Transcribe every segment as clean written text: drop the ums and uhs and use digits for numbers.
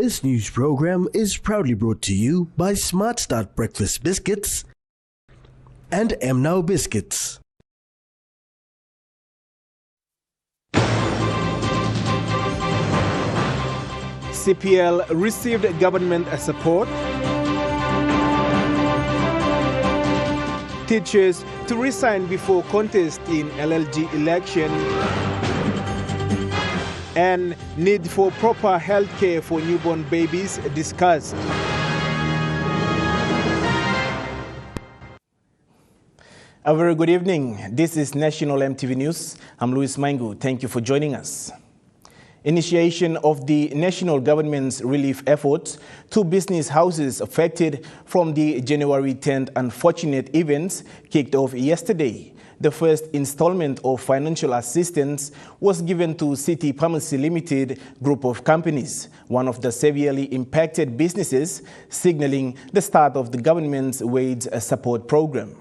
This news program is proudly brought to you by Smart Start Breakfast Biscuits and Now Biscuits. CPL received government support. Teachers to resign before contest in LLG election. And need for proper health care for newborn babies discussed. A very good evening. This is National EMTV News. I'm Luis Maingu. Thank you for joining us. Initiation of the national government's relief efforts to business houses affected from the January 10th unfortunate events kicked off yesterday. The first installment of financial assistance was given to City Pharmacy Limited group of companies, one of the severely impacted businesses, signaling the start of the government's wage support program.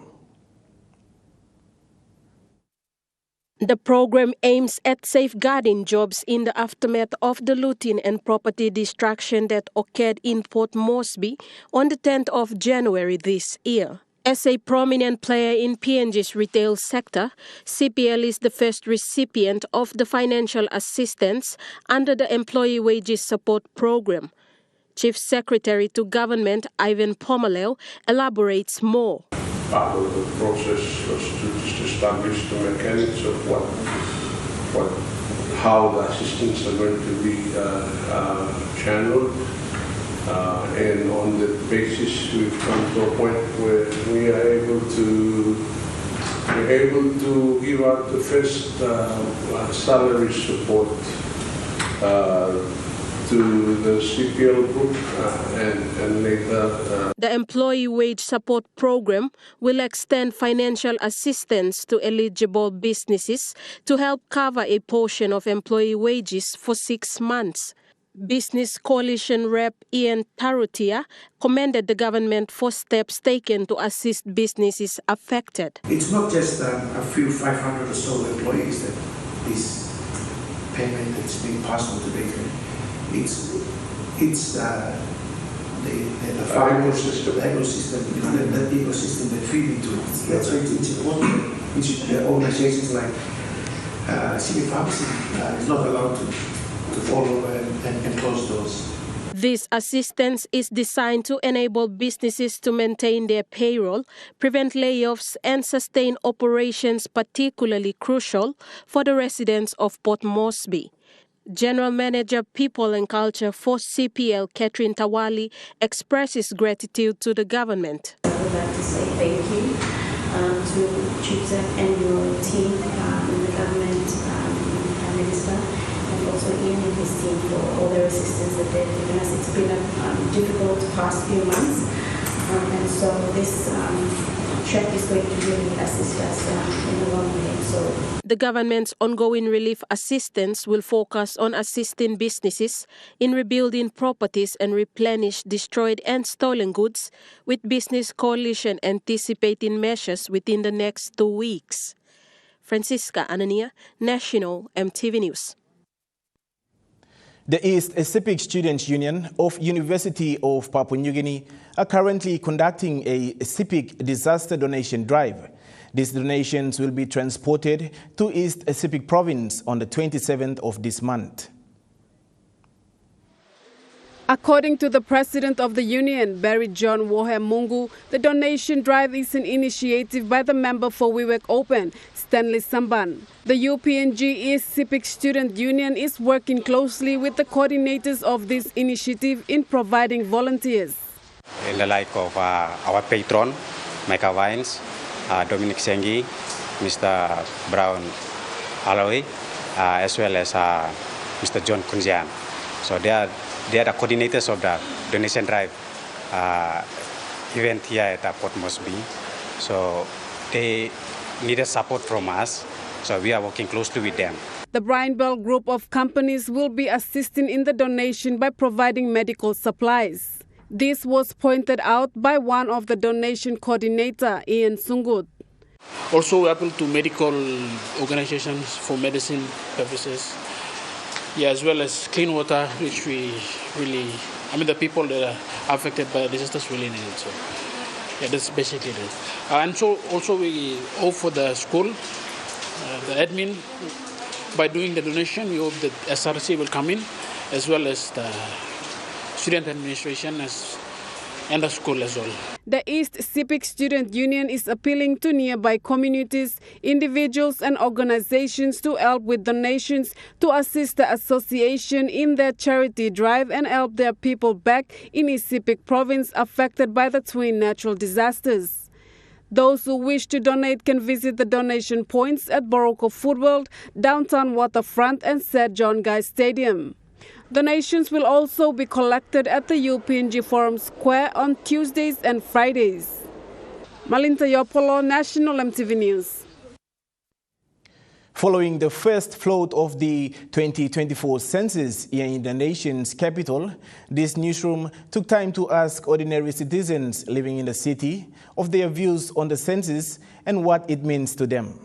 The program aims at safeguarding jobs in the aftermath of the looting and property destruction that occurred in Port Moresby on the 10th of January this year. As a prominent player in PNG's retail sector, CPL is the first recipient of the financial assistance under the Employee Wages Support Program. Chief Secretary to Government Ivan Pomaleo elaborates more. Part of the process was to just establish the mechanics of how the assistance are going to be channeled, and on the basis we've come to a point where we are able to give out the first salary support to the CPL group and later. The Employee Wage Support Program will extend financial assistance to eligible businesses to help cover a portion of employee wages for 6 months. Business Coalition Rep Ian Tarutia commended the government for steps taken to assist businesses affected. It's not just a few 500 or so employees that this payment that's being passed on to them. It's the ecosystem, the ecosystem that feed into it. That's why it's important. The organizations like City Pharmacy is not allowed to follow and close doors. This assistance is designed to enable businesses to maintain their payroll, prevent layoffs, and sustain operations particularly crucial for the residents of Port Moresby. General Manager People and Culture for CPL, Catherine Tawali, expresses gratitude to the government. I would like to say thank you to Chief Sec and your team in the government, Prime Minister, and also Ian and his team for all the assistance that they've given us. It's been a difficult past few months, and so this check is going to really assist us in the long way. The government's ongoing relief assistance will focus on assisting businesses in rebuilding properties and replenish destroyed and stolen goods, with Business Coalition anticipating measures within the next 2 weeks. Francisca Anania, National EMTV News. The East Pacific Students' Union of University of Papua New Guinea are currently conducting a CPIC disaster donation drive. These donations will be transported to East Pacific Province on the 27th of this month. According to the president of the union, Barry John Wohem Mungu, the donation drive is an initiative by the member for Wewak Open, Stanley Samban. The UPNG East CPIC Student Union is working closely with the coordinators of this initiative in providing volunteers. In the light of our patron, Micah Vines, Dominic Sengi, Mr. Brown Aloy, as well as Mr. John Kunzian. So they are the coordinators of the donation drive event here at Port Moresby. So they needed support from us, so we are working closely with them. The Brian Bell group of companies will be assisting in the donation by providing medical supplies. This was pointed out by one of the donation coordinator, Ian Sungut. Also, we appeal to medical organizations for medicine purposes, as well as clean water, which we really the people that are affected by disasters really need it. So yeah, that's basically it. And so also we hope for the school, the admin, by doing the donation, we hope that SRC will come in, as well as the student administration and the school as well. The East Civic Student Union is appealing to nearby communities, individuals and organizations to help with donations to assist the association in their charity drive and help their people back in East Civic province affected by the twin natural disasters. Those who wish to donate can visit the donation points at Boroko Footworld, Downtown Waterfront and St. John Guy Stadium. Donations will also be collected at the UPNG Forum Square on Tuesdays and Fridays. Malinta Yopolo, National EMTV News. Following the first float of the 2024 census here in the nation's capital, this newsroom took time to ask ordinary citizens living in the city of their views on the census and what it means to them.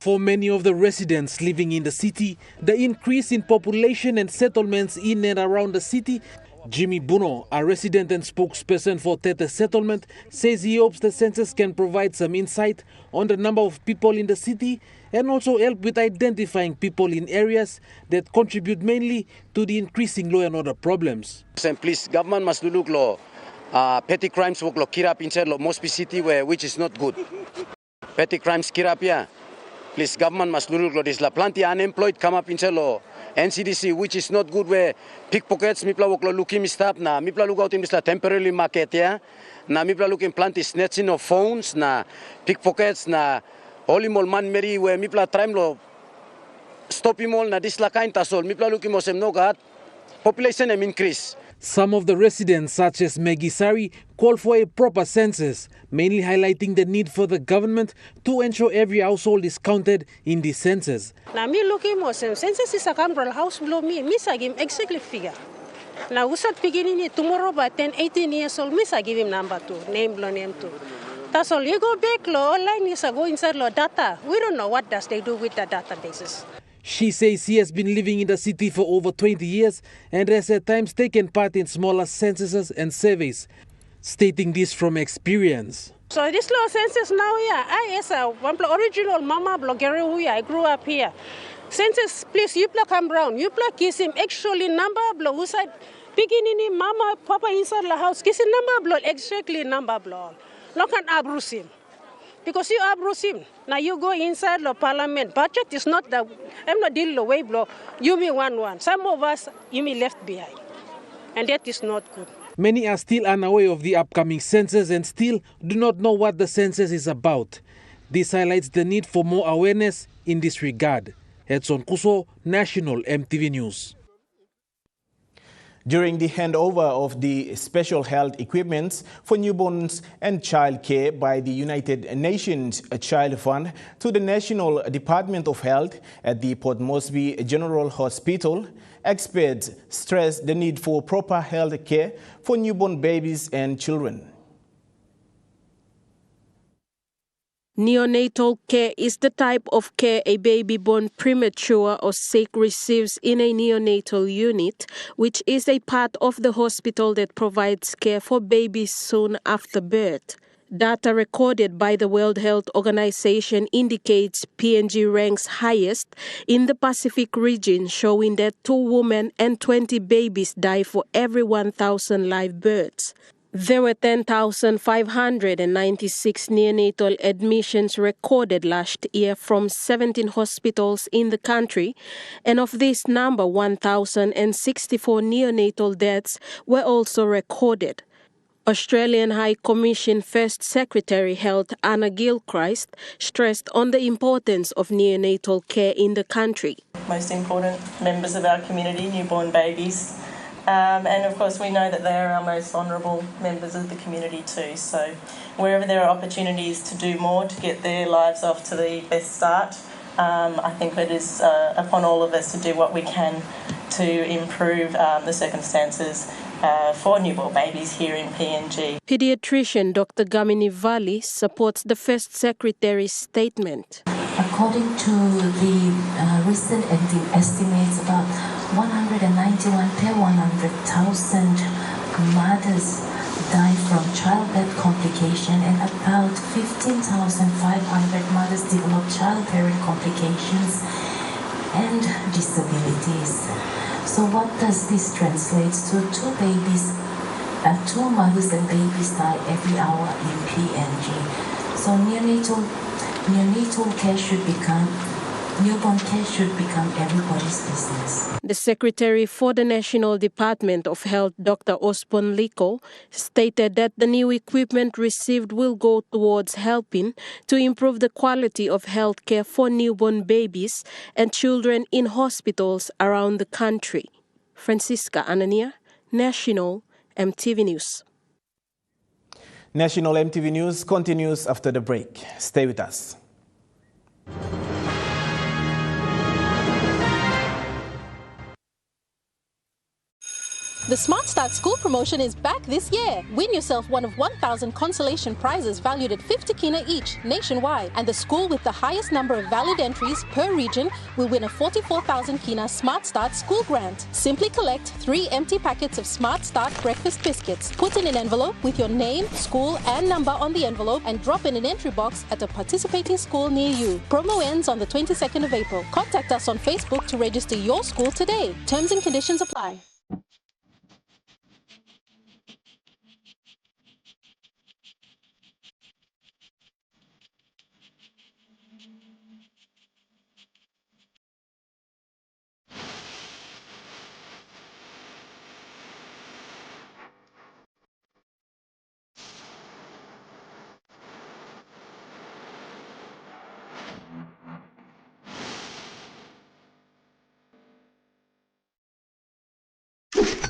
For many of the residents living in the city, the increase in population and settlements in and around the city, Jimmy Buno, a resident and spokesperson for Tete Settlement, says he hopes the census can provide some insight on the number of people in the city and also help with identifying people in areas that contribute mainly to the increasing law and order problems. Please, government must look law. Petty crimes work law kirap inside law Mosby City, which is not good. Petty crimes kirap, yeah. Please, government must look law. There's plenty unemployed come up inside law. NCDC, which is not good, where pickpockets, mipla work law looking stuff na, mipla look out in this temporarily market, yeah. Na mipla looking plenty snatching of phones, na pickpockets, na holy mall man meri, where mipla try law stop him all, na this la kind tasol, mipla looking mosem no god, population increase. Some of the residents, such as Maggie Sari, call for a proper census, mainly highlighting the need for the government to ensure every household is counted in the census. Now, me looking more census is a campbell house below me, miss I give him exactly figure. Now, we start beginning tomorrow by 10, 18 years old, miss I give him number 2, name below name 2. That's all. You go back, law, online is go inside law data. We don't know what does they do with the databases. She says he has been living in the city for over 20 years and has at times taken part in smaller censuses and surveys, stating this from experience. So this law census now, yeah, I as a one original mama blogger who I grew up here. Census, please, you play come round, you play kiss him actually number blow who said beginning mama papa inside the house kiss him number blow exactly number blow. Look at abuse him. Because you abuse him. Now you go inside the parliament. Budget is not the, I'm not dealing the way blow. You me 1-1. Some of us, you me left behind. And that is not good. Many are still unaware of the upcoming census and still do not know what the census is about. This highlights the need for more awareness in this regard. Edson Kuso, National EMTV News. During the handover of the special health equipment for newborns and child care by the United Nations Child Fund to the National Department of Health at the Port Moresby General Hospital, experts stressed the need for proper health care for newborn babies and children. Neonatal care is the type of care a baby born premature or sick receives in a neonatal unit, which is a part of the hospital that provides care for babies soon after birth. Data recorded by the World Health Organization indicates PNG ranks highest in the Pacific region, showing that 2 women and 20 babies die for every 1,000 live births. There were 10,596 neonatal admissions recorded last year from 17 hospitals in the country, and of this number, 1,064 neonatal deaths were also recorded. Australian High Commission First Secretary Health Anna Gilchrist stressed on the importance of neonatal care in the country. Most important members of our community, newborn babies. And of course we know that they are our most vulnerable members of the community too. So wherever there are opportunities to do more to get their lives off to the best start, I think it is upon all of us to do what we can to improve the circumstances for newborn babies here in PNG. Pediatrician Dr. Gamini Valley supports the First Secretary's statement. According to the recent estimates, about 100 191 per 100,000 mothers die from childbirth complication, and about 15,500 mothers develop childbearing complications and disabilities. So what does this translate to? Two mothers and babies die every hour in PNG. So newborn care should become everybody's business. The Secretary for the National Department of Health, Dr. Osborne Liko, stated that the new equipment received will go towards helping to improve the quality of health care for newborn babies and children in hospitals around the country. Francisca Anania, National EMTV News. National EMTV News continues after the break. Stay with us. The Smart Start School promotion is back this year. Win yourself one of 1,000 consolation prizes valued at 50 kina each nationwide. And the school with the highest number of valid entries per region will win a 44,000 kina Smart Start School grant. Simply collect 3 empty packets of Smart Start breakfast biscuits. Put in an envelope with your name, school and number on the envelope and drop in an entry box at a participating school near you. Promo ends on the 22nd of April. Contact us on Facebook to register your school today. Terms and conditions apply.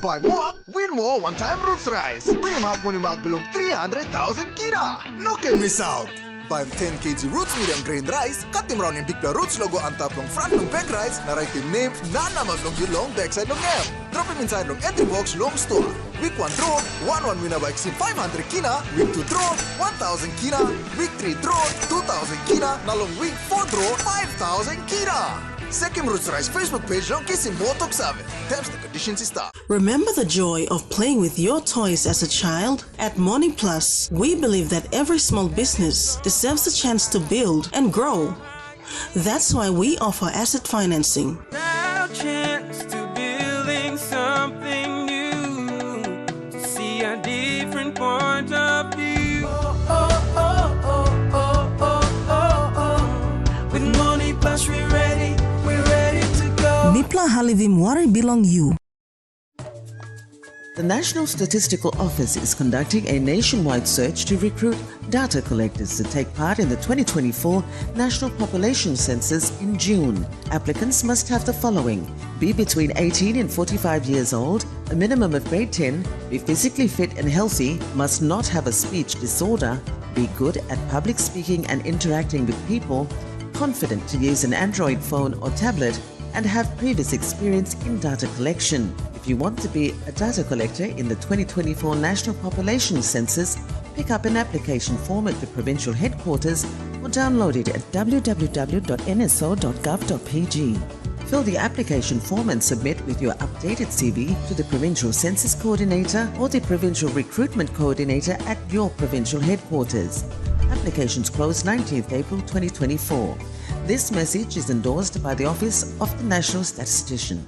Buy more, win more one-time roots rice. Bring them out when you belong 300,000 kina. No can miss out. Buy 10 kg roots medium grain rice. Cut them round in big roots logo on top long front long bag rice. Na write the name, na naman long yung long backside long name. Drop him inside long entry box long store. Week 1 draw, 1 winner by 500 kina. Week 2 draw, 1,000 kina. Week 3 draw, 2,000 kina. Na long week 4 draw, 5,000 kina. Second Roots Rice Facebook page long kiss in Botok Save. Terms and conditions is start. Remember the joy of playing with your toys as a child? At Morning Plus, we believe that every small business deserves a chance to build and grow. That's why we offer asset financing. Now chance to building something new, to see a different point of view. With Morning Plus we're ready. Nipla Halivim Wari belong you. The National Statistical Office is conducting a nationwide search to recruit data collectors to take part in the 2024 National Population Census in June. Applicants must have the following: be between 18 and 45 years old, a minimum of grade 10, be physically fit and healthy, must not have a speech disorder, be good at public speaking and interacting with people, confident to use an Android phone or tablet, and have previous experience in data collection. If you want to be a data collector in the 2024 National Population Census, pick up an application form at the provincial headquarters or download it at www.nso.gov.pg. Fill the application form and submit with your updated CV to the Provincial Census Coordinator or the Provincial Recruitment Coordinator at your provincial headquarters. Applications close 19th April 2024. This message is endorsed by the Office of the National Statistician.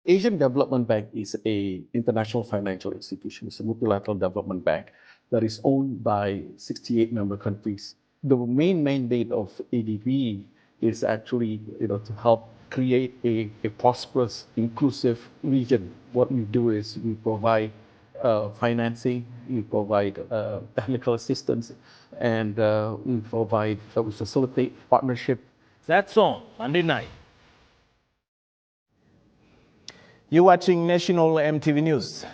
Asian Development Bank is an international financial institution. It's a multilateral development bank that is owned by 68 member countries. The main mandate of ADB is actually to help create a prosperous, inclusive region. What we do is we provide financing, we provide technical assistance, and we facilitate partnership. That's on Monday night. You're watching National EMTV News.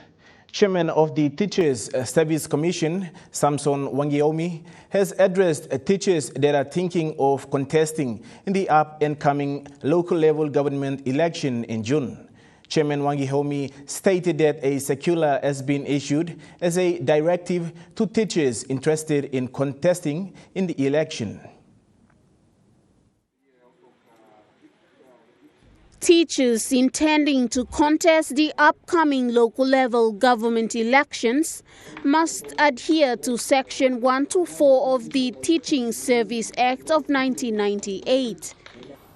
Chairman of the Teachers Service Commission, Samson Wangiomi, has addressed teachers that are thinking of contesting in the up-and-coming local level government election in June. Chairman Wangiomi stated that a circular has been issued as a directive to teachers interested in contesting in the election. Teachers intending to contest the upcoming local level government elections must adhere to Section 124 of the Teaching Service Act of 1998.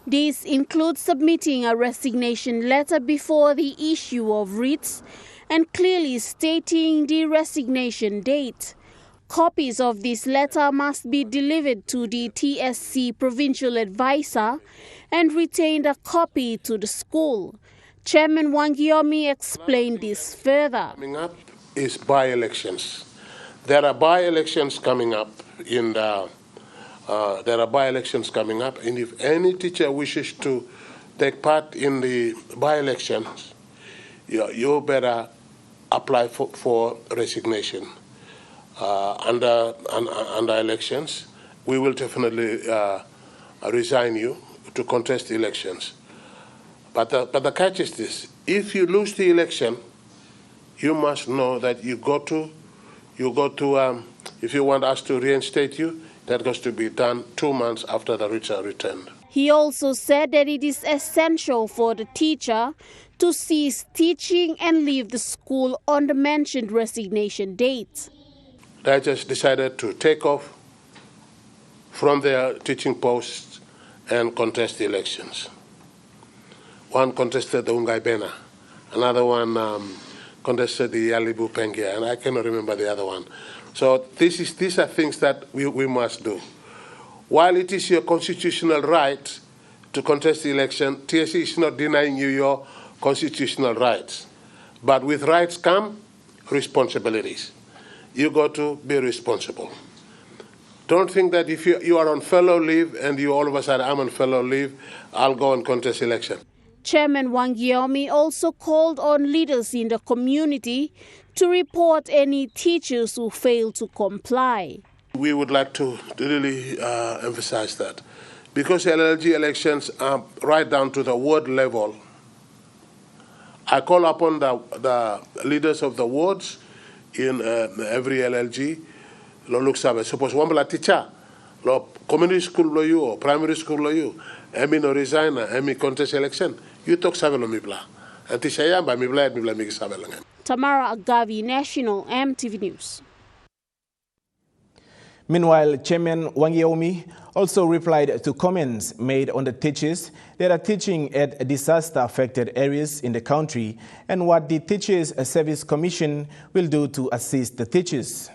This includes submitting a resignation letter before the issue of writs and clearly stating the resignation date. Copies of this letter must be delivered to the TSC provincial advisor and retained a copy to the school. Chairman Wangiomi explained this further. Coming up is by-elections. There are by-elections coming up and if any teacher wishes to take part in the by-elections, you better apply for resignation. Under elections, we will definitely resign you to contest elections. But the catch is this: if you lose the election, you must know that you go to. If you want us to reinstate you, that has to be done 2 months after the writs are returned. He also said that it is essential for the teacher to cease teaching and leave the school on the mentioned resignation date. They just decided to take off from their teaching posts and contest the elections. One contested the Ungai Bena, another one contested the Yalibu Pengia, and I cannot remember the other one. So these are things that we must do. While it is your constitutional right to contest the election, TSC is not denying you your constitutional rights. But with rights come responsibilities. You got to be responsible. Don't think that if you are on furlough leave and you all of a sudden, I'm on furlough leave, I'll go and contest election. Chairman Wangiomi also called on leaders in the community to report any teachers who fail to comply. We would like to really emphasize that. Because LLG elections are right down to the ward level, I call upon the leaders of the wards in every LLG, lo look sabe. Suppose one bla teacher, lo community school lo you or primary school lo you, emi no resign, emi contest election, you talk sabe lo mi bla. And teacher ya ba mi bla mi sabe langan. Tamara Agavi, National EMTV News. Meanwhile, Chairman Wangiomi also replied to comments made on the teachers that are teaching at disaster-affected areas in the country and what the Teachers Service Commission will do to assist the teachers.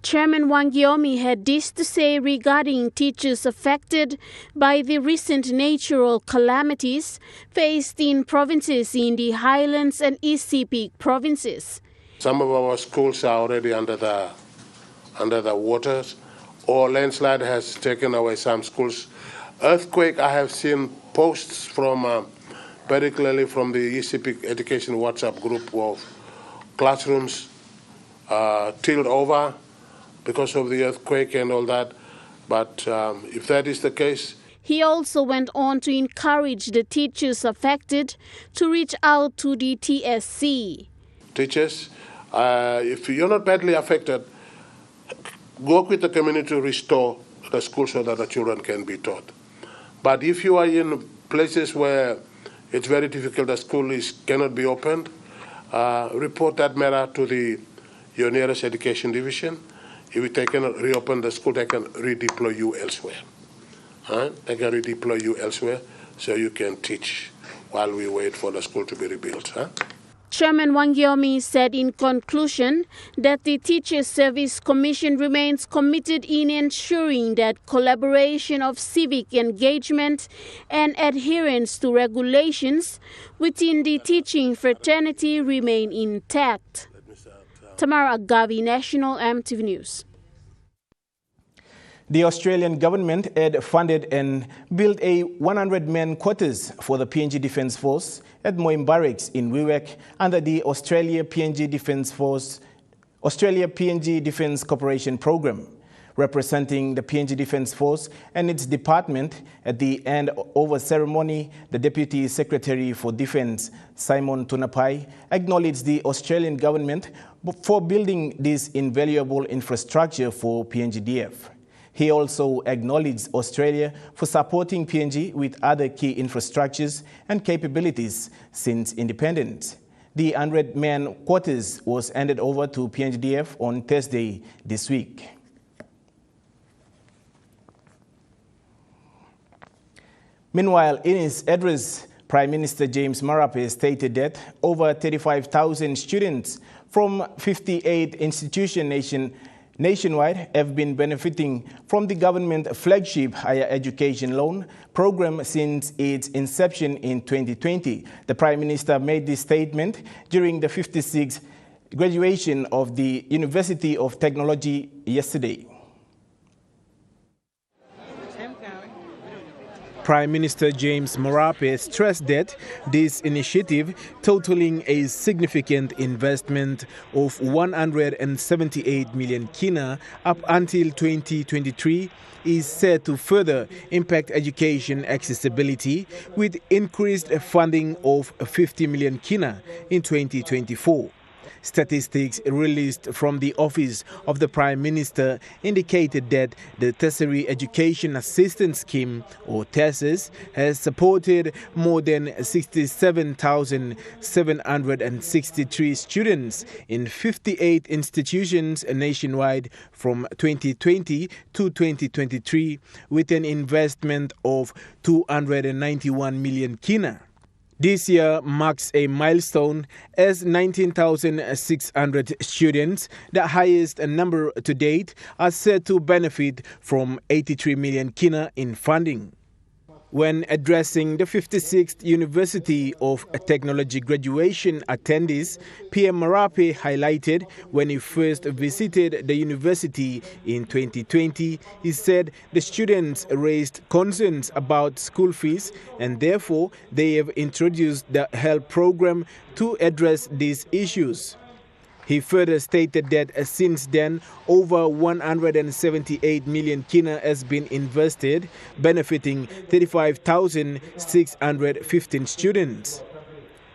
Chairman Wangiomi had this to say regarding teachers affected by the recent natural calamities faced in provinces in the Highlands and East Sepik provinces. Some of our schools are already under the waters, or landslide has taken away some schools. Earthquake, I have seen posts from, particularly from the ECP Education WhatsApp group of classrooms tilled over because of the earthquake and all that. But if that is the case, he also went on to encourage the teachers affected to reach out to the TSC. Teachers, if you're not badly affected, work with the community to restore the school so that the children can be taught. But if you are in places where it's very difficult, the school cannot be opened, report that matter to your nearest education division. If they cannot reopen the school, they can redeploy you elsewhere. They can redeploy you elsewhere so you can teach while we wait for the school to be rebuilt. Chairman Wangiomi said in conclusion that the Teachers Service Commission remains committed in ensuring that collaboration of civic engagement and adherence to regulations within the teaching fraternity remain intact. Tamara Agavi, National EMTV News. The Australian government had funded and built a 100-man quarters for the PNG Defence Force at Moim Barracks in Wewak under the Australia PNG Defence Cooperation Program. Representing the PNG Defence Force and its department at the end of a ceremony, the Deputy Secretary for Defence, Simon Tunapai, acknowledged the Australian government for building this invaluable infrastructure for PNGDF. He also acknowledged Australia for supporting PNG with other key infrastructures and capabilities since independence. The 100-man quarters was handed over to PNGDF on Thursday this week. Meanwhile, in his address, Prime Minister James Marape stated that over 35,000 students from 58 institutions nationwide have been benefiting from the government flagship higher education loan program since its inception in 2020. The Prime Minister made this statement during the 56th graduation of the University of Technology yesterday. Prime Minister James Marape stressed that this initiative, totaling a significant investment of 178 million kina up until 2023, is set to further impact education accessibility with increased funding of 50 million kina in 2024. Statistics released from the Office of the Prime Minister indicated that the Tertiary Education Assistance Scheme, or TESAS, has supported more than 67,763 students in 58 institutions nationwide from 2020 to 2023 with an investment of 291 million kina. This year marks a milestone as 19,600 students, the highest number to date, are said to benefit from 83 million kina in funding. When addressing the 56th University of Technology graduation attendees, PM Marape highlighted when he first visited the university in 2020, he said the students raised concerns about school fees and therefore they have introduced the HELP program to address these issues. He further stated that since then, over 178 million kina has been invested, benefiting 35,615 students.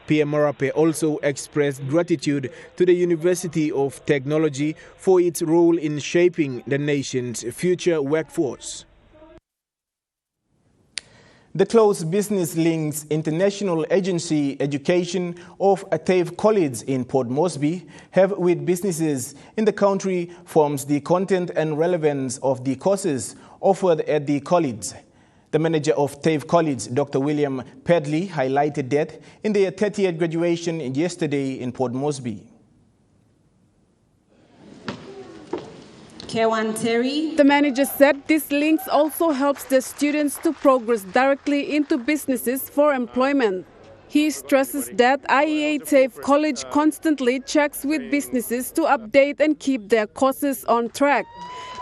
PM Marape also expressed gratitude to the University of Technology for its role in shaping the nation's future workforce. The close business links International Agency Education of Tave College in Port Moresby have with businesses in the country forms the content and relevance of the courses offered at the college. The manager of Tave College, Dr. William Pedley, highlighted that in their 30th graduation yesterday in Port Moresby. The manager said this links also helps the students to progress directly into businesses for employment. He stresses that IEA Tave College constantly checks with businesses to update and keep their courses on track.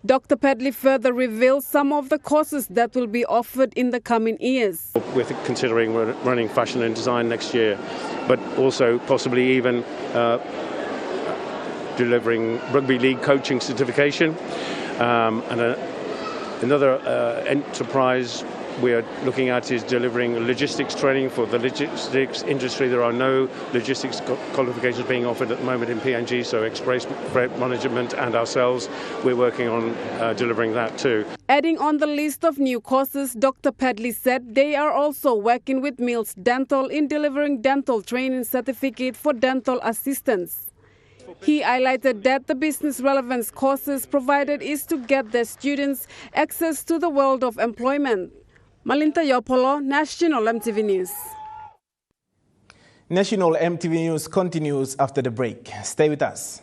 Dr. Pedley further reveals some of the courses that will be offered in the coming years. We're considering running fashion and design next year, but also possibly even delivering rugby league coaching certification. Another enterprise we're looking at is delivering logistics training for the logistics industry. There are no logistics qualifications being offered at the moment in PNG, so Express Freight Management and ourselves, we're working on delivering that too. Adding on the list of new courses, Dr. Pedley said they are also working with Mills Dental in delivering dental training certificate for dental assistants. He highlighted that the business relevance courses provided is to get their students access to the world of employment. Malinta Yopolo, National EMTV News. National EMTV News continues after the break. Stay with us.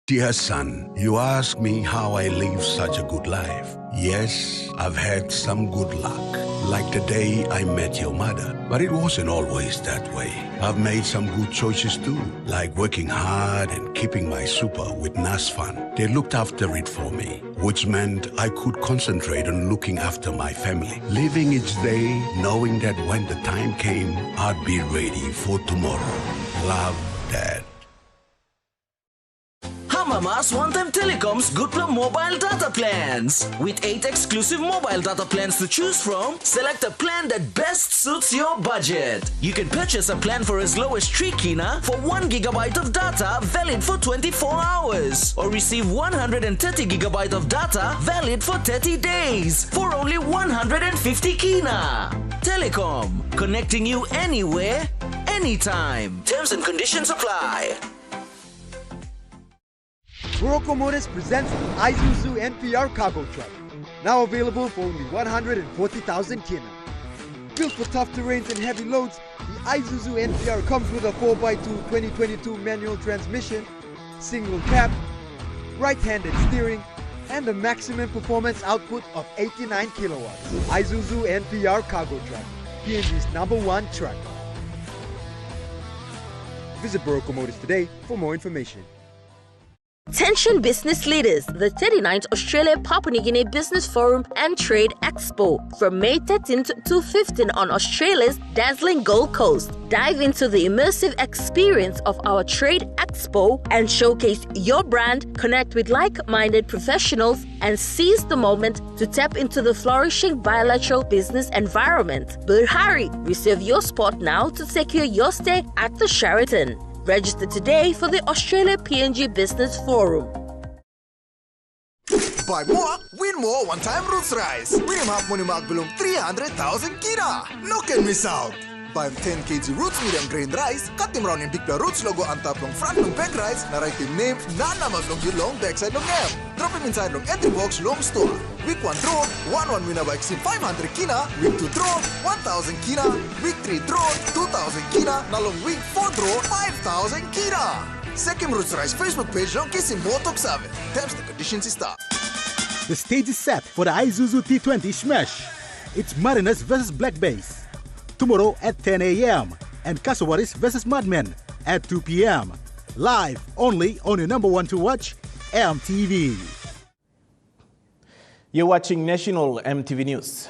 Dear son, you ask me how I live such a good life. Yes, I've had some good luck. like the day I met your mother. But it wasn't always that way. I've made some good choices too, like working hard and keeping my super with NASFAN. They looked after it for me, which meant I could concentrate on looking after my family. Living each day, knowing that when the time came, I'd be ready for tomorrow. Love, Dad. Mama's one-time Telecom's Good Plan mobile data plans. With 8 exclusive mobile data plans to choose from, select a plan that best suits your budget. You can purchase a plan for as low as 3 kina for 1 gigabyte of data valid for 24 hours. Or receive 130 gigabyte of data valid for 30 days for only 150 kina. Telecom, connecting you anywhere, anytime. Terms and conditions apply. Promotional presents the Isuzu NPR cargo truck, now available for only 140,000 kina. Built for tough terrains and heavy loads, the Isuzu NPR comes with a 4x2 2022 manual transmission, single cab, right-handed steering, and a maximum performance output of 89 kilowatts. Isuzu NPR cargo truck, PNG's #1 truck. Visit Buroko Motors today for more information. Attention business leaders, the 39th Australia Papua New Guinea Business Forum and Trade Expo from May 13th to 15th on Australia's dazzling Gold Coast. Dive into the immersive experience of our Trade Expo and showcase your brand, connect with like-minded professionals, and seize the moment to tap into the flourishing bilateral business environment. But hurry, reserve your spot now to secure your stay at the Sheraton. Register today for the Australia PNG Business Forum. Buy more, win more one-time roots rice. Win half money mark belum 300,000 kina. No can miss out. Buy 10 kg roots medium grain rice. Cut them round in big roots logo on top long front long bag rice. Na write him name, na namas long you long backside long app. Drop him inside long entry box long store. Week 1 draw, 1 winner by 500 kina. Week 2 draw, 1,000 kina. Week 3 draw, 2,000 kina. Now long week 4 draw, 5,000 kina. Second Roots Rice Facebook page long kissing more talk save. Terms and conditions is start. The stage is set for the Isuzu T20 Smash. It's Mariners versus Black Base tomorrow at 10 a.m. and Kasawaris versus Madmen at 2 p.m. Live only on your #1 to watch, EMTV. You're watching National MTV News.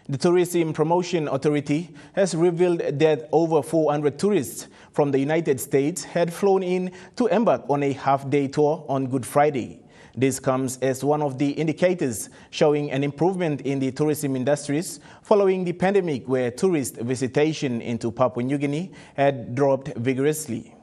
The Tourism Promotion Authority has revealed that over 400 tourists from the United States had flown in to embark on a half-day tour on Good Friday. This comes as one of the indicators showing an improvement in the tourism industries following the pandemic, where tourist visitation into Papua New Guinea had dropped vigorously.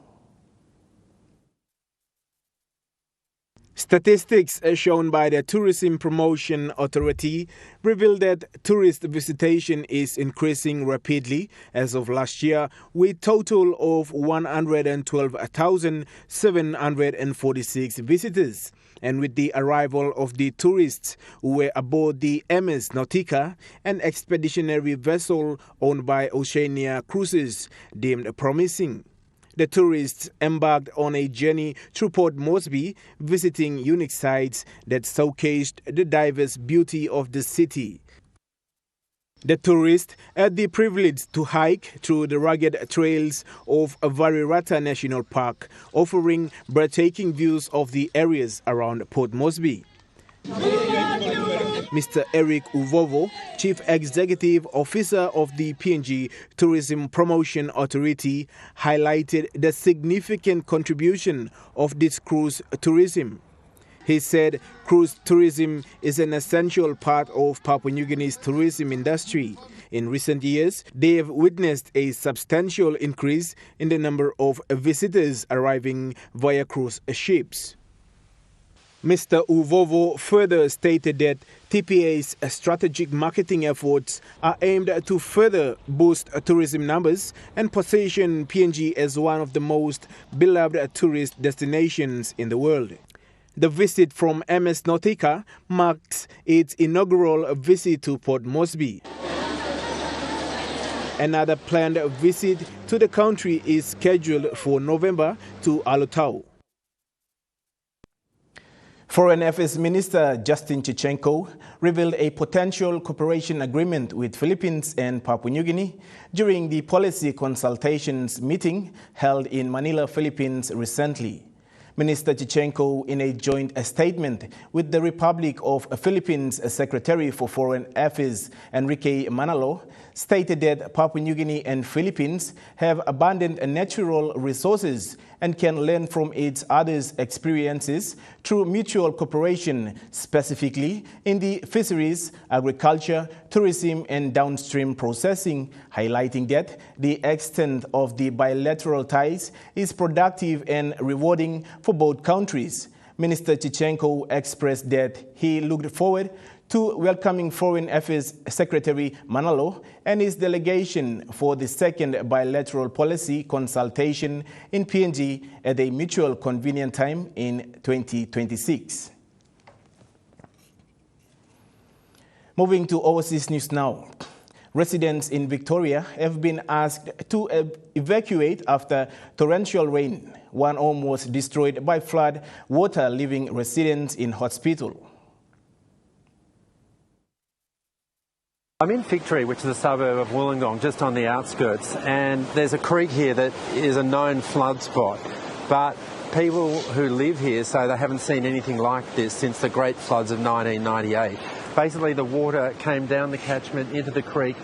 Statistics shown by the Tourism Promotion Authority reveal that tourist visitation is increasing rapidly as of last year, with a total of 112,746 visitors. And with the arrival of the tourists who were aboard the MS Nautica, an expeditionary vessel owned by Oceania Cruises, deemed promising. The tourists embarked on a journey through Port Moresby, visiting unique sites that showcased the diverse beauty of the city. The tourists had the privilege to hike through the rugged trails of Varirata National Park, offering breathtaking views of the areas around Port Moresby. Mr. Eric Uvovo, Chief Executive Officer of the PNG Tourism Promotion Authority, highlighted the significant contribution of this cruise tourism. He said cruise tourism is an essential part of Papua New Guinea's tourism industry. In recent years, they have witnessed a substantial increase in the number of visitors arriving via cruise ships. Mr. Uvovo further stated that TPA's strategic marketing efforts are aimed to further boost tourism numbers and position PNG as one of the most beloved tourist destinations in the world. The visit from MS Nautica marks its inaugural visit to Port Moresby. Another planned visit to the country is scheduled for November to Alotau. Foreign Affairs Minister Justin Chichenko revealed a potential cooperation agreement with Philippines and Papua New Guinea during the policy consultations meeting held in Manila, Philippines recently. Minister Chichenko, in a joint statement with the Republic of Philippines Secretary for Foreign Affairs Enrique Manalo, stated that Papua New Guinea and Philippines have abundant natural resources and can learn from each other's experiences through mutual cooperation, specifically in the fisheries, agriculture, tourism, and downstream processing, highlighting that the extent of the bilateral ties is productive and rewarding for both countries. Minister Chichenko expressed that he looked forward to welcoming Foreign Affairs Secretary Manalo and his delegation for the second bilateral policy consultation in PNG at a mutual convenient time in 2026. Moving to overseas news now. Residents in Victoria have been asked to evacuate after torrential rain. One home was destroyed by flood water, leaving residents in hospital. I'm in Victory, which is a suburb of Wollongong, just on the outskirts, and there's a creek here that is a known flood spot. But people who live here say they haven't seen anything like this since the great floods of 1998. Basically, the water came down the catchment into the creek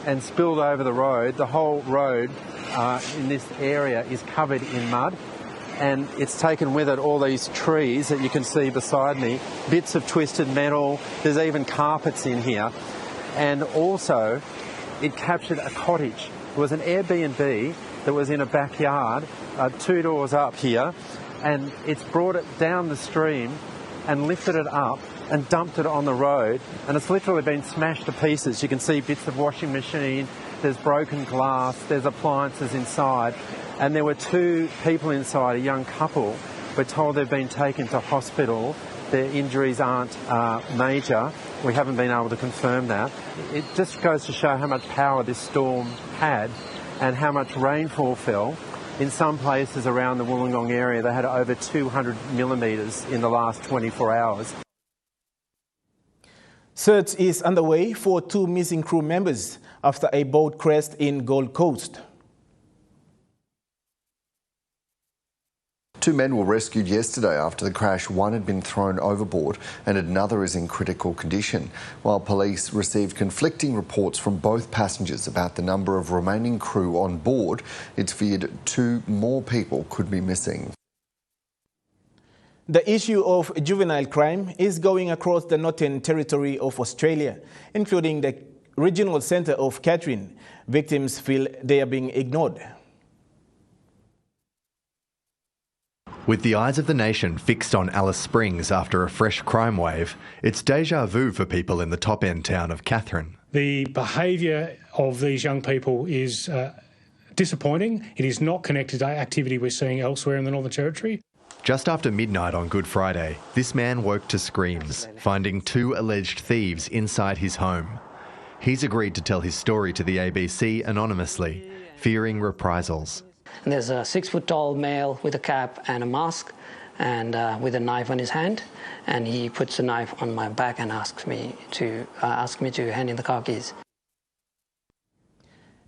and spilled over the road. The whole road in this area is covered in mud, and it's taken with it all these trees that you can see beside me, bits of twisted metal. There's even carpets in here. And also, it captured a cottage. It was an Airbnb that was in a backyard, 2 doors up here, and it's brought it down the stream and lifted it up and dumped it on the road, and it's literally been smashed to pieces. You can see bits of washing machine, there's broken glass, there's appliances inside, and there were 2 people inside, a young couple. We're told they've been taken to hospital. Their injuries aren't major. We haven't been able to confirm that. It just goes to show how much power this storm had and how much rainfall fell. In some places around the Wollongong area, they had over 200 millimetres in the last 24 hours. Search is underway for 2 missing crew members after a boat crashed in Gold Coast. 2 men were rescued yesterday after the crash. One had been thrown overboard and another is in critical condition, while police received conflicting reports from both passengers about the number of remaining crew on board. It's feared 2 more people could be missing. The issue of juvenile crime is going across the Northern Territory of Australia, including the regional centre of Katherine. Victims feel they are being ignored. With the eyes of the nation fixed on Alice Springs after a fresh crime wave, it's deja vu for people in the top-end town of Katherine. The behaviour of these young people is disappointing. It is not connected to activity we're seeing elsewhere in the Northern Territory. Just after midnight on Good Friday, this man woke to screams, finding 2 alleged thieves inside his home. He's agreed to tell his story to the ABC anonymously, fearing reprisals. And there's a 6-foot-tall male with a cap and a mask and with a knife on his hand, and he puts the knife on my back and asks me to hand in the car keys.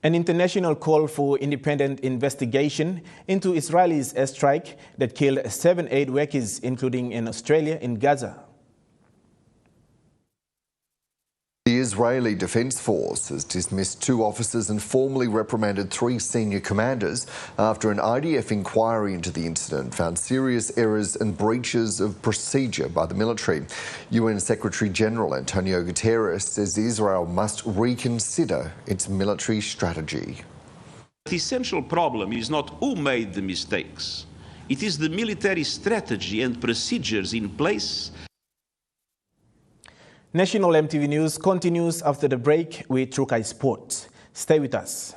An international call for independent investigation into Israel's airstrike that killed 7 aid workers, including in Australia, in Gaza. The Israeli Defense Force has dismissed 2 officers and formally reprimanded 3 senior commanders after an IDF inquiry into the incident found serious errors and breaches of procedure by the military. UN Secretary-General Antonio Guterres says Israel must reconsider its military strategy. The essential problem is not who made the mistakes. It is the military strategy and procedures in place. National EMTV News continues after the break with Trukai Sports. Stay with us.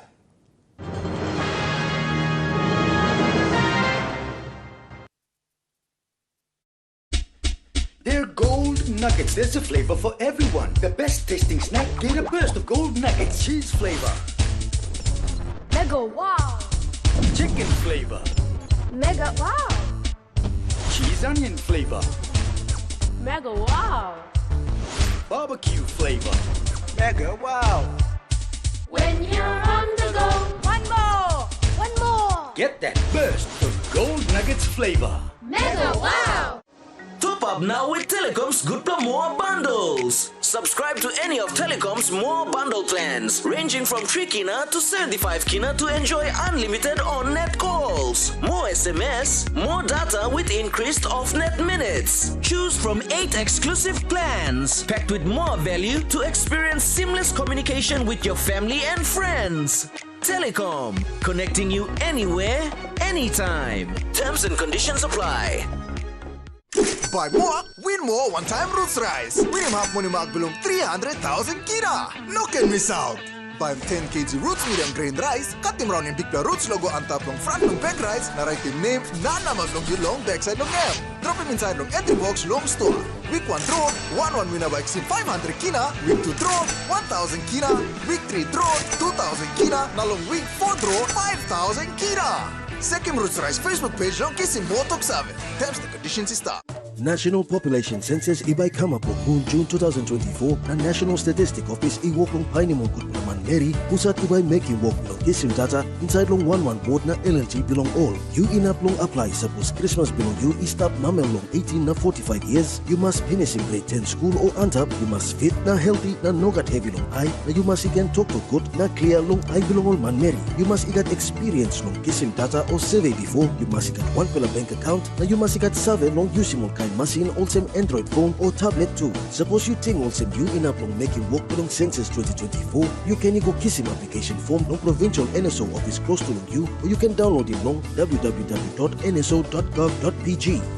They're gold nuggets. There's a flavor for everyone. The best tasting snack, get a burst of gold nuggets. Cheese flavor. Mega wow. Chicken flavor. Mega wow. Cheese onion flavor. Mega wow. Barbecue flavor. Mega wow. When you're on the go. One more. One more. Get that burst of Gold Nuggets flavor. Mega wow. Top up now with Telecom's Good More bundles. Subscribe to any of Telecom's more bundle plans, ranging from 3 kina to 75 kina to enjoy unlimited on-net calls, more SMS, more data with increased off-net minutes. Choose from 8 exclusive plans, packed with more value to experience seamless communication with your family and friends. Telecom, connecting you anywhere, anytime. Terms and conditions apply. Buy more, win more one-time roots rice. Win half money mark belum 300,000 kina. No can miss out. Buy 10 kg roots medium grain rice. Cut them round in big roots logo on top long front long bag rice. Na write him name, na namas long your long backside long name. Drop him inside long entry box long store. Week 1 draw, 1 winner by 500 kina. Week 2 draw, 1,000 kina. Week 3 draw, 2,000 kina. Na long week 4 draw, 5,000 kina. Second Roots Rice Facebook page long kisim botok save. Terms and conditions start. National Population Census ibay kamapo kung June 2024 na National Statistic Office iwoklong painimong kutlaman Mary pusat ibay making work ng kisim data inside long 1-1 board na LLG belong all. You inaplong apply suppose Christmas belong you istop namel long 18 na 45 years. You must finish in grade 10 school o antap. You must fit na healthy na nogat heavy long eye na you must again talk to good na clear long eye belong all man Mary. You must igat experience long kisim data o survey before. You must igat one pela bank account na you must igat survey long using all machine also Android phone or tablet too. Suppose you think also you in up long making work belong Census 2024, you can go kisim application form long provincial NSO office close to you, or you can download it long www.nso.gov.pg.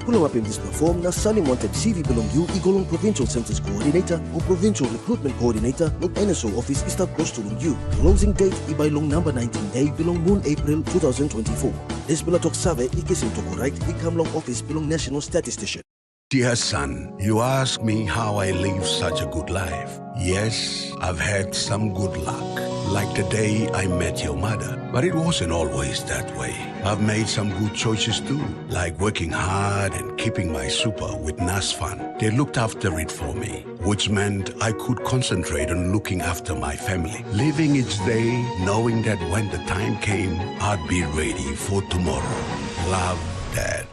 Pull up in this form na sali wanted CV belong you igolong provincial census coordinator or provincial recruitment coordinator long NSO office is stop close to you. Closing date ibay long number 19 day belong Moon April 2024. This belatok save ikisim to right ikam long office belong National Statistician. Dear son, you ask me how I live such a good life. Yes, I've had some good luck, like the day I met your mother. But it wasn't always that way. I've made some good choices too, like working hard and keeping my super with NASFAN. They looked after it for me, which meant I could concentrate on looking after my family, living each day knowing that when the time came, I'd be ready for tomorrow. Love, Dad.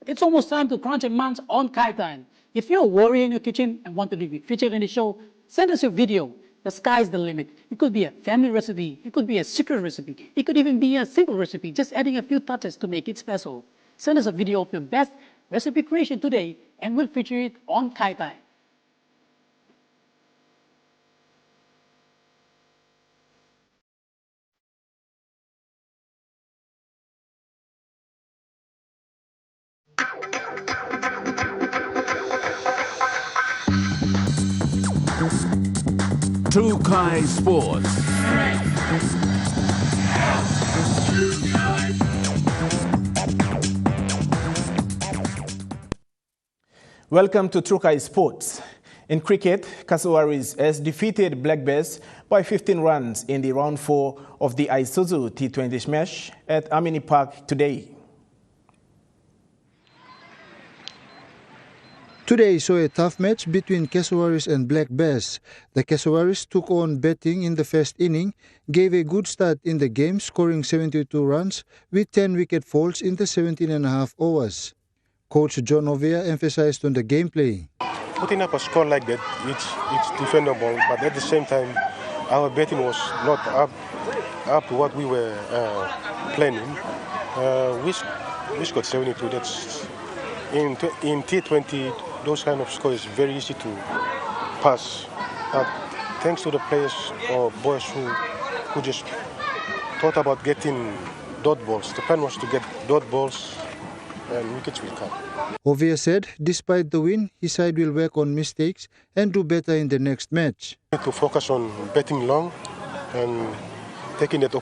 It's almost time to crunch a month's on kaitan. If you're a warrior in your kitchen and want to be featured in the show, send us your video. The sky's the limit. It could be a family recipe. It could be a secret recipe. It could even be a simple recipe, just adding a few touches to make it special. Send us a video of your best recipe creation today and we'll feature it on kaitan. Trukai Sports. Welcome to Trukai Sports. In cricket, Kaswaris has defeated Black Bears by 15 runs in the round 4 of the Isuzu T20 Smash at Amini Park today. Today saw a tough match between Kaswaris and Black Bears. The Kaswaris took on batting in the first inning, gave a good start in the game, scoring 72 runs with 10 wicket falls in the 17.5 overs. Coach John Ovia emphasized on the gameplay. Putting up a score like that, it's defendable, but at the same time, our batting was not up to what we were planning. We scored 72. That's in T20. Those kind of scores is very easy to pass. But thanks to the players or boys who just thought about getting dot balls. The plan was to get dot balls and wickets will come. Ovia said despite the win, his side will work on mistakes and do better in the next match. To focus on batting long and taking that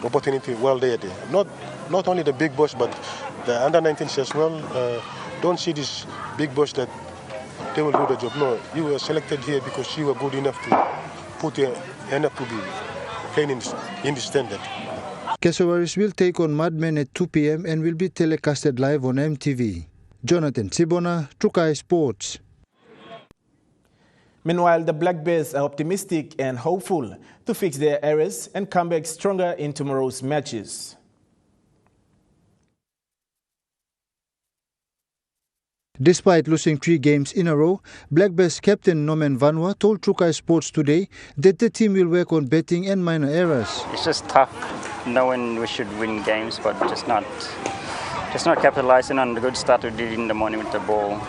opportunity while they are there. Not only the big boys, but the under-19s as well. Don't see these big boys that they will do the job. No, you were selected here because you were good enough to put your hand up to be playing in the standard. Kaswaris will take on Madmen at 2 p.m. and will be telecasted live on EMTV. Jonathan Sibona, Trukai Sports. Meanwhile, the Black Bears are optimistic and hopeful to fix their errors and come back stronger in tomorrow's matches. Despite losing 3 games in a row, Black Bears captain Norman Vanwa told Trukai Sports today that the team will work on betting and minor errors. It's just tough knowing we should win games, but just not capitalizing on the good start we did in the morning with the ball,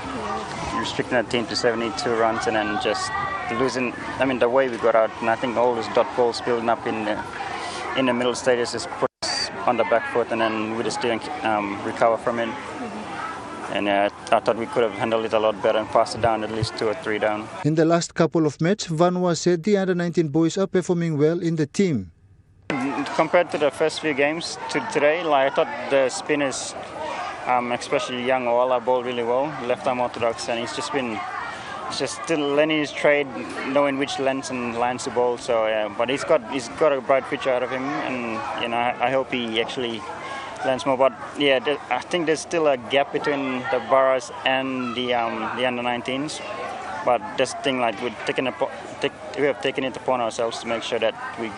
restricting the team to 72 runs and then just losing. I mean, the way we got out, and I think all those dot balls building up in the middle stages just put us on the back foot, and then we just didn't recover from it. And I thought we could have handled it a lot better and passed it down at least 2 or 3 down. In the last couple of matches, Vanwa said the under-19 boys are performing well in the team. Compared to the first few games to today, I thought the spinners, especially Young Oala, bowled really well, left-arm orthodox, and he's just still learning his trade, knowing which lengths and lines to bowl. So, but he's got a bright future out of him, and I hope he actually learns more. But I think there's still a gap between the Barras and the under-19s. But this thing, we have taken it upon ourselves to make sure that we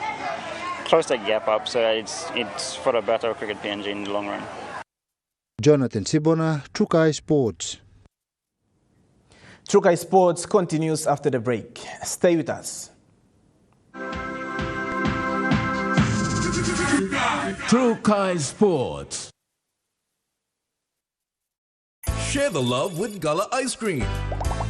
close that gap up, so that it's for the better of cricket PNG in the long run. Jonathan Sibona, Trukai Sports. Trukai Sports continues after the break. Stay with us. Trukai Sports. Share the love with Gala Ice Cream.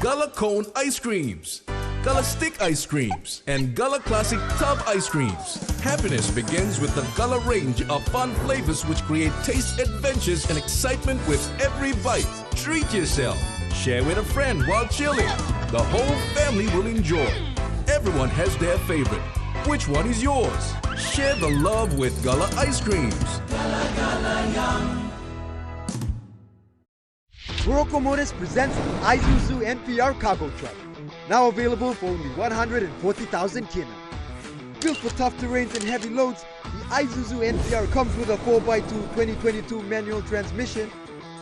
Gala Cone Ice Creams, Gala Stick Ice Creams, and Gala Classic Tub Ice Creams. Happiness begins with the Gala range of fun flavors which create taste adventures and excitement with every bite. Treat yourself. Share with a friend while chilling. The whole family will enjoy. Everyone has their favorite. Which one is yours? Share the love with Gala Ice Creams. Gala Gala Yum. Morocco Motors presents the Isuzu NPR cargo truck. Now available for only 140,000 kina. Built for tough terrains and heavy loads, the Isuzu NPR comes with a 4x2 2022 manual transmission,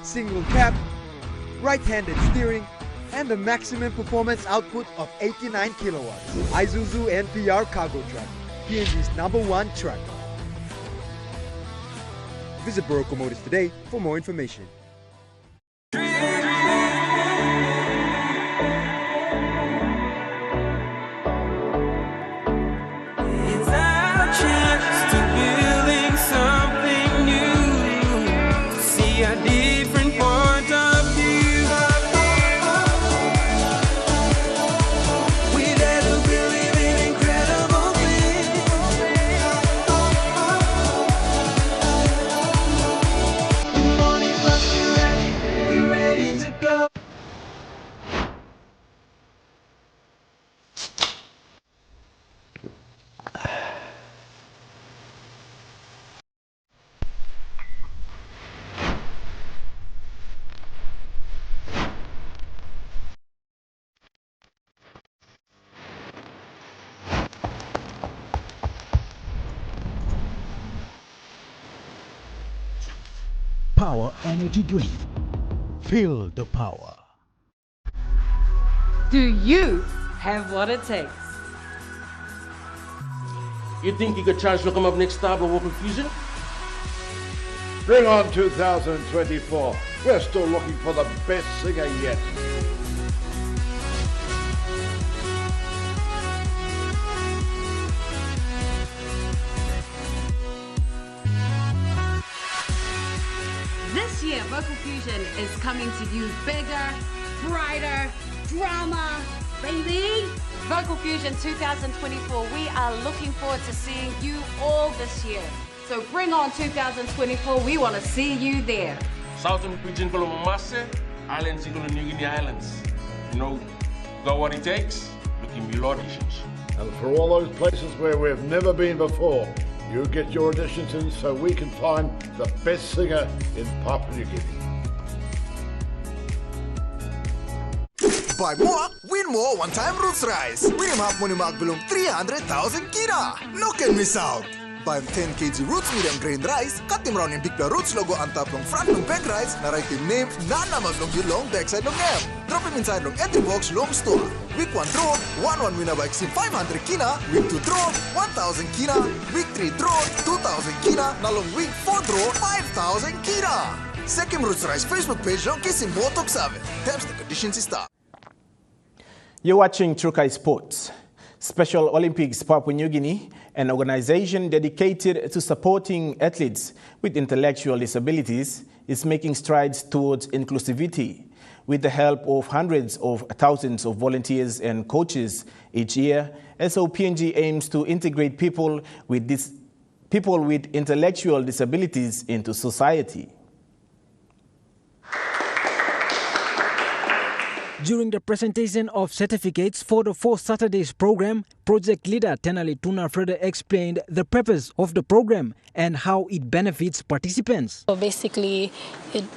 single cab, right-handed steering, and a maximum performance output of 89 kilowatts. Isuzu NPR cargo truck, PNG's #1 truck. Visit Morocco Motors today for more information. Power energy drink. Feel the power. Do you have what it takes? You think you could chance to come up next time or confusion? Bring on 2024. We're still looking for the best singer yet. This year, Vocal Fusion is coming to you bigger, brighter, drama, baby. Vocal Fusion 2024, we are looking forward to seeing you all this year. So bring on 2024, we want to see you there. Southern region Colomomase, islands in New Guinea Islands. You know, got what it takes? Looking below auditions. And for all those places where we've never been before, you get your auditions in so we can find the best singer in Papua New Guinea. Buy more, win more one-time roots rice. Winning half money mark belum 300,000 kina. No can miss out. Beim 10 kg roots medium grain rice, katim round yung bigla roots logo ang top ng front ng bag rice na right team name na naman long yung long backside long name. Drop him inside long entry box long store. Week 1 draw, 1-1 winner by 500 kina. Week 2 draw, 1,000 kina. Week 3 draw, 2,000 kina. Na long week 4 draw, 5,000 kina. Second Roots Rice Facebook page long kisim motok save. Terms and conditions is stop. You're watching Trukai Sports. Special Olympics Papua New Guinea, an organization dedicated to supporting athletes with intellectual disabilities, is making strides towards inclusivity. With the help of hundreds of thousands of volunteers and coaches each year, SOPNG aims to integrate people with intellectual disabilities into society. During the presentation of certificates for the 4 Saturdays program, project leader Tenali Tuna Freda explained the purpose of the program and how it benefits participants. So basically,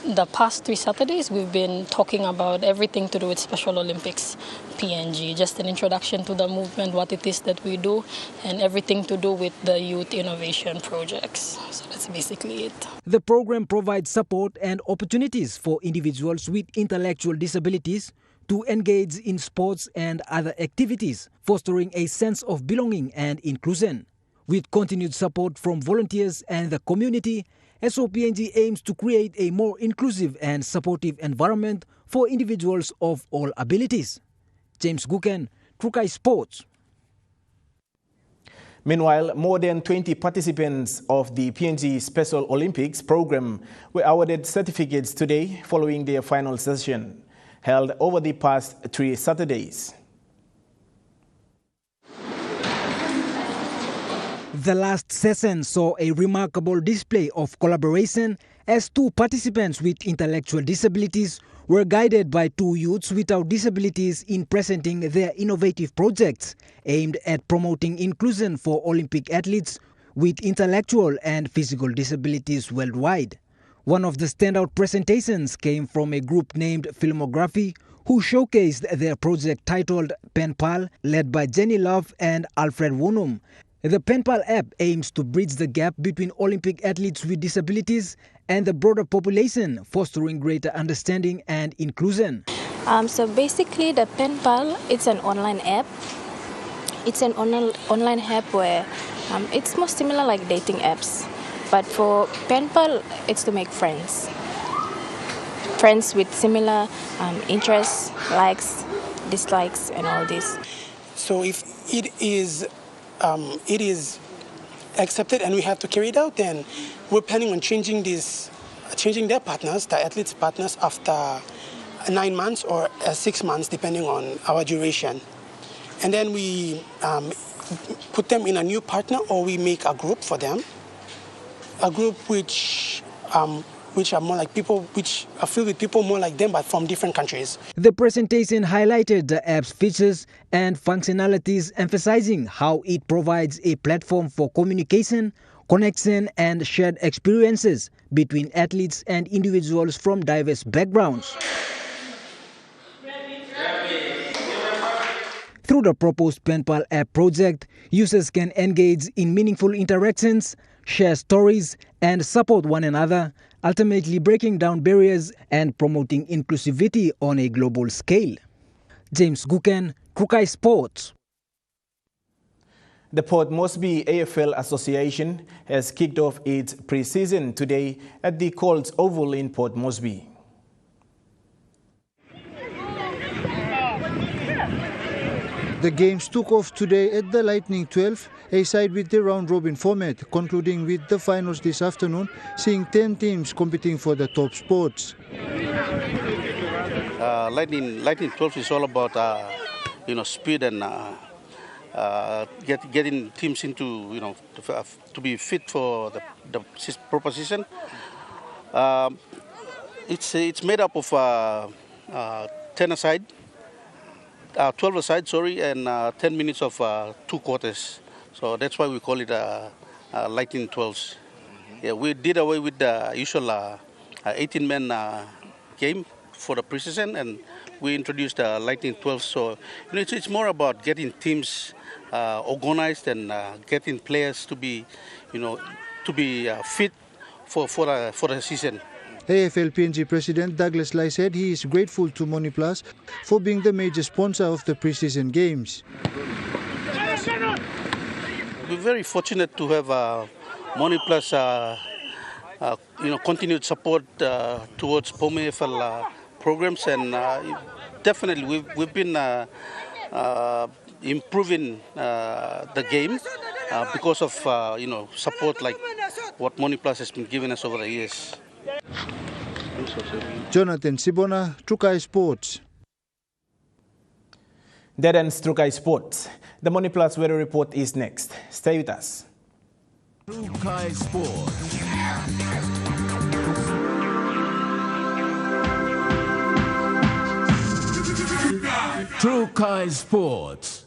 the past 3 Saturdays, we've been talking about everything to do with Special Olympics, PNG, just an introduction to the movement, what it is that we do, and everything to do with the youth innovation projects. So that's basically it. The program provides support and opportunities for individuals with intellectual disabilities to engage in sports and other activities, fostering a sense of belonging and inclusion. With continued support from volunteers and the community, SOPNG aims to create a more inclusive and supportive environment for individuals of all abilities. James Guken, Trukai Sports. Meanwhile, more than 20 participants of the PNG Special Olympics program were awarded certificates today following their final session, held over the past 3 Saturdays. The last session saw a remarkable display of collaboration as 2 participants with intellectual disabilities were guided by 2 youths without disabilities in presenting their innovative projects aimed at promoting inclusion for Olympic athletes with intellectual and physical disabilities worldwide. One of the standout presentations came from a group named Filmography, who showcased their project titled PenPal, led by Jenny Love and Alfred Wonum. The PenPal app aims to bridge the gap between Olympic athletes with disabilities and the broader population, fostering greater understanding and inclusion. So basically the PenPal, it's an online app. It's an online app where it's more similar like dating apps. But for PenPal, it's to make friends. Friends with similar interests, likes, dislikes, and all this. So if it is accepted and we have to carry it out, then we're planning on changing their partners, the athletes' partners, after 9 months or 6 months, depending on our duration. And then we put them in a new partner, or we make a group for them. A group which are more like people, which are filled with people more like them, but from different countries. The presentation highlighted the app's features and functionalities, emphasizing how it provides a platform for communication, connection, and shared experiences between athletes and individuals from diverse backgrounds. Through the proposed PenPal app project, users can engage in meaningful interactions, share stories, and support one another, ultimately breaking down barriers and promoting inclusivity on a global scale. James Guken, Trukai Sports. The Port Moresby AFL Association has kicked off its pre-season today at the Colts Oval in Port Moresby. The games took off today at the Lightning 12, a side with the round-robin format, concluding with the finals this afternoon, seeing 10 teams competing for the top spots. Lightning 12 is all about speed and getting teams into to be fit for the proposition. It's made up of 10 aside. 12 aside, and 10 minutes of 2 quarters. So that's why we call it Lightning 12s. Yeah, we did away with the usual 18-man game for the preseason, and we introduced Lightning 12s. So it's more about getting teams organized and getting players to be, fit for the season. AFL PNG President Douglas Lai said he is grateful to Moniplus for being the major sponsor of the preseason games. We're very fortunate to have Moniplus, continued support towards POMEFL programs, and definitely we've been improving the game because of support like what Moniplus has been giving us over the years. Jonathan Sibona, Trukai Sports. That ends Trukai Sports. The Moniplus weather report is next. Stay with us. Trukai Sports. Trukai Sports.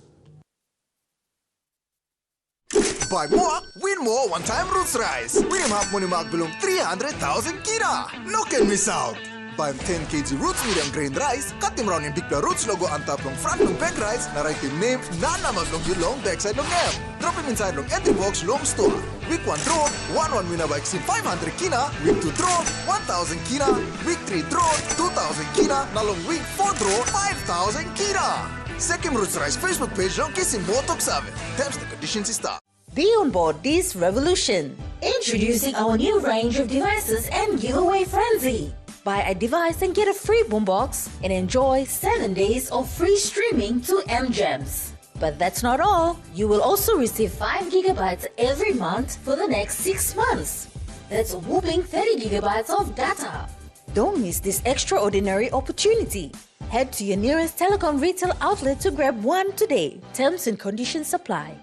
Buy more, win more one-time roots rice. Win him half money mark belum 300,000 kira. No can miss out. Buy 10 kg roots medium grain rice. Cut him round in big roots logo on top long front long back rice. Na write him name, nana mag long long backside long name. Drop him inside long entry box long store. Week 1 draw, 1 winner by exceed 500 kina. Week 2 draw, 1,000 kina. Week 3 draw, 2,000 kina. Na long week 4 draw, 5,000 kina. Second Roots Rice Facebook page long kiss in Motok 7. Terms and conditions start. Be on board this revolution. Introducing our new range of devices and giveaway frenzy. Buy a device and get a free boombox and enjoy 7 days of free streaming to MGems. But that's not all. You will also receive 5 gigabytes every month for the next 6 months. That's a whopping 30 gigabytes of data. Don't miss this extraordinary opportunity. Head to your nearest telecom retail outlet to grab one today. Terms and conditions apply.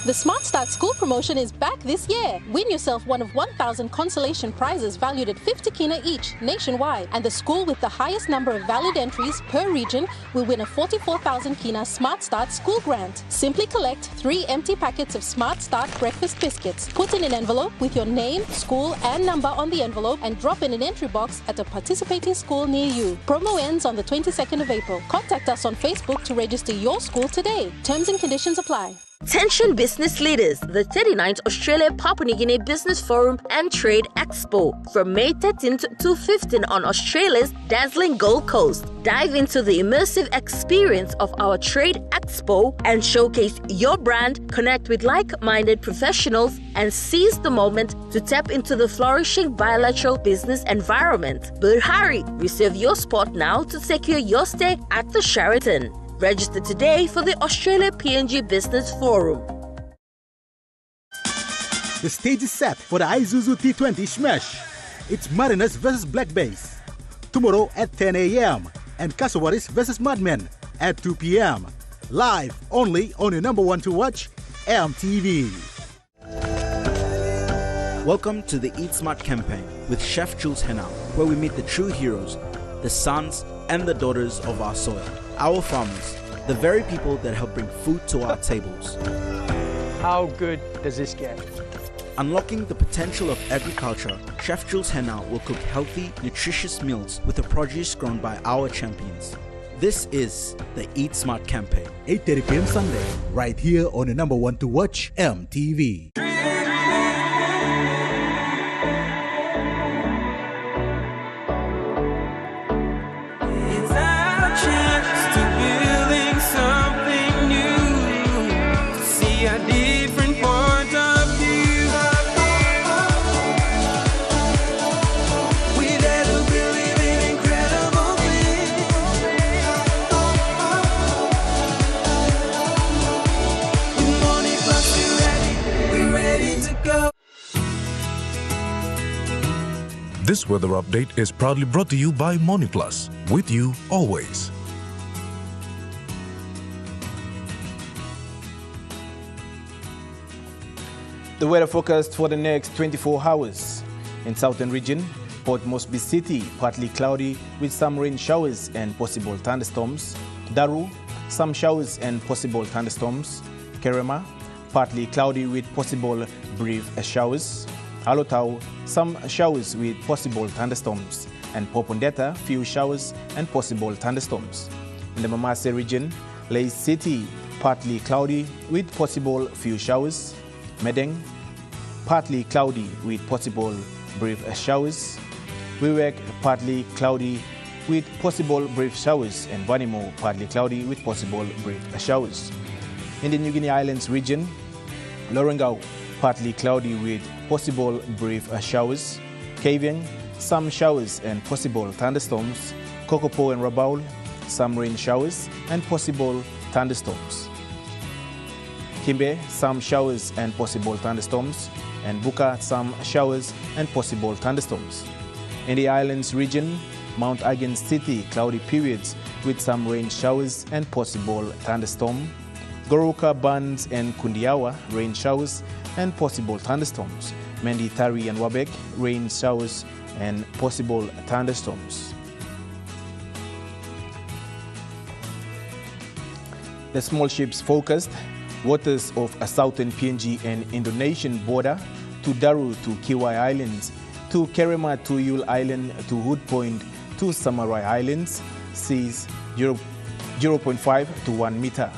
The Smart Start School promotion is back this year. Win yourself one of 1,000 consolation prizes valued at 50 kina each nationwide. And the school with the highest number of valid entries per region will win a 44,000 kina Smart Start School grant. Simply collect 3 empty packets of Smart Start breakfast biscuits. Put in an envelope with your name, school and number on the envelope and drop in an entry box at a participating school near you. Promo ends on the 22nd of April. Contact us on Facebook to register your school today. Terms and conditions apply. Attention business leaders, the 39th Australia Papua New Guinea Business Forum and Trade Expo from May 13th to 15th on Australia's dazzling Gold Coast. Dive into the immersive experience of our Trade Expo and showcase your brand, connect with like-minded professionals and seize the moment to tap into the flourishing bilateral business environment. But hurry, reserve your spot now to secure your stay at the Sheraton. Register today for the Australia PNG Business Forum. The stage is set for the Isuzu T20 Smash. It's Mariners vs Black Base. Tomorrow at 10 a.m. and Kasawaris vs Madmen at 2 p.m. Live only on your number one to watch, EMTV. Welcome to the Eat Smart campaign with Chef Jules Henao, where we meet the true heroes, the sons and the daughters of our soil. Our farmers, the very people that help bring food to our tables. How good does this get? Unlocking the potential of agriculture, Chef Jules Henao will cook healthy, nutritious meals with the produce grown by our champions. This is the Eat Smart campaign. 8:30 p.m. Sunday, right here on the number one to watch, EMTV. This weather update is proudly brought to you by Moniplus, with you always. The weather forecast for the next 24 hours. In southern region, Port Moresby City, partly cloudy with some rain showers and possible thunderstorms. Daru, some showers and possible thunderstorms. Kerema, partly cloudy with possible brief showers. Alotau, some showers with possible thunderstorms. And Popondetta, few showers and possible thunderstorms. In the Mamase region, Lae City, partly cloudy with possible few showers. Medeng, partly cloudy with possible brief showers. Wewak, partly cloudy with possible brief showers, and Vanimo, partly cloudy with possible brief showers. In the New Guinea Islands region, Lorengau, partly cloudy with possible brief showers. Kavieng, some showers and possible thunderstorms. Kokopo and Rabaul, some rain showers and possible thunderstorms. Kimbe, some showers and possible thunderstorms. And Buka, some showers and possible thunderstorms. In the islands region, Mount Again City, cloudy periods with some rain showers and possible thunderstorm. Goroka, Bands and Kundiawa, rain showers and possible thunderstorms. Mendi, Tari and Wabek, rain showers and possible thunderstorms. The small ships focused waters of a southern PNG and Indonesian border to Daru to Kiwai Islands, to Kerema to Yule Island, to Hood Point, to Samarai Islands, seas 0.5 to 1 meter.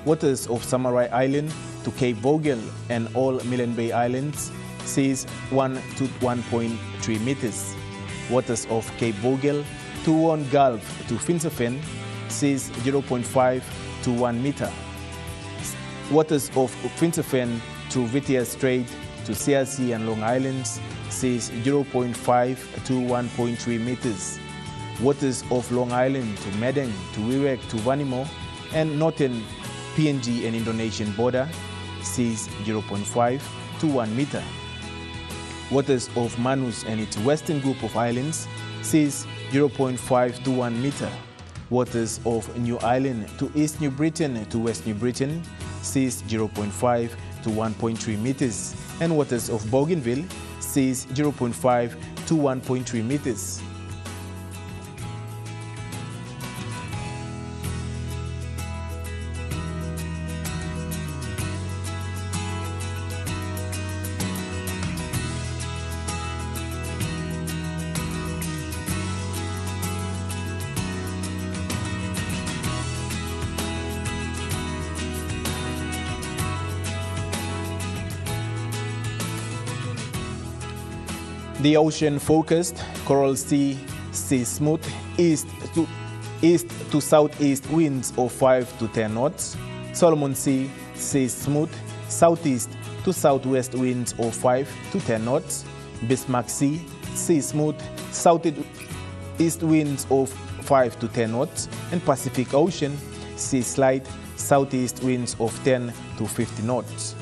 Waters of Samarai Island to Cape Vogel and all Millen Bay Islands, seas 1 to 1.3 meters. Waters of Cape Vogel to Won Gulf to Finsefen, seas 0.5 to 1 meter. Waters of Finsefen to Vitia Strait to CRC and Long Islands, seas 0.5 to 1.3 meters. Waters of Long Island to Medeng, to Wewak, to Vanimo, and northern PNG and Indonesian border, seas 0.5 to 1 meter. Waters of Manus and its western group of islands, seas 0.5 to 1 meter. Waters of New Ireland to East New Britain to West New Britain, seas 0.5 to 1.3 meters. And waters of Bougainville, seas 0.5 to 1.3 meters. The ocean-focused Coral Sea, sea smooth, east to southeast winds of 5 to 10 knots. Solomon Sea, sea smooth, southeast to southwest winds of 5 to 10 knots. Bismarck Sea, sea smooth, southeast winds of 5 to 10 knots. And Pacific Ocean, sea slight, southeast winds of 10 to 50 knots.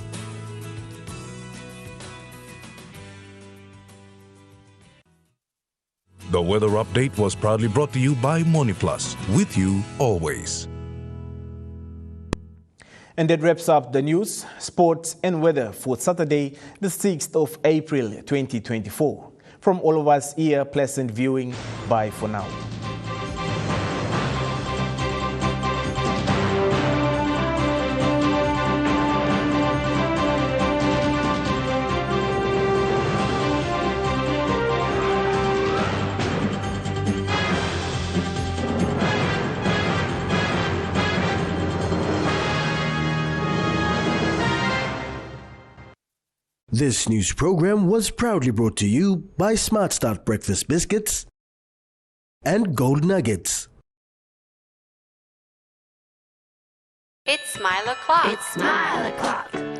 The weather update was proudly brought to you by MoneyPlus, with you always. And that wraps up the news, sports and weather for Saturday, the 6th of April 2024. From all of us here, pleasant viewing. Bye for now. This news program was proudly brought to you by Smart Start Breakfast Biscuits and Gold Nuggets. It's Smile O'Clock. It's Smile O'Clock.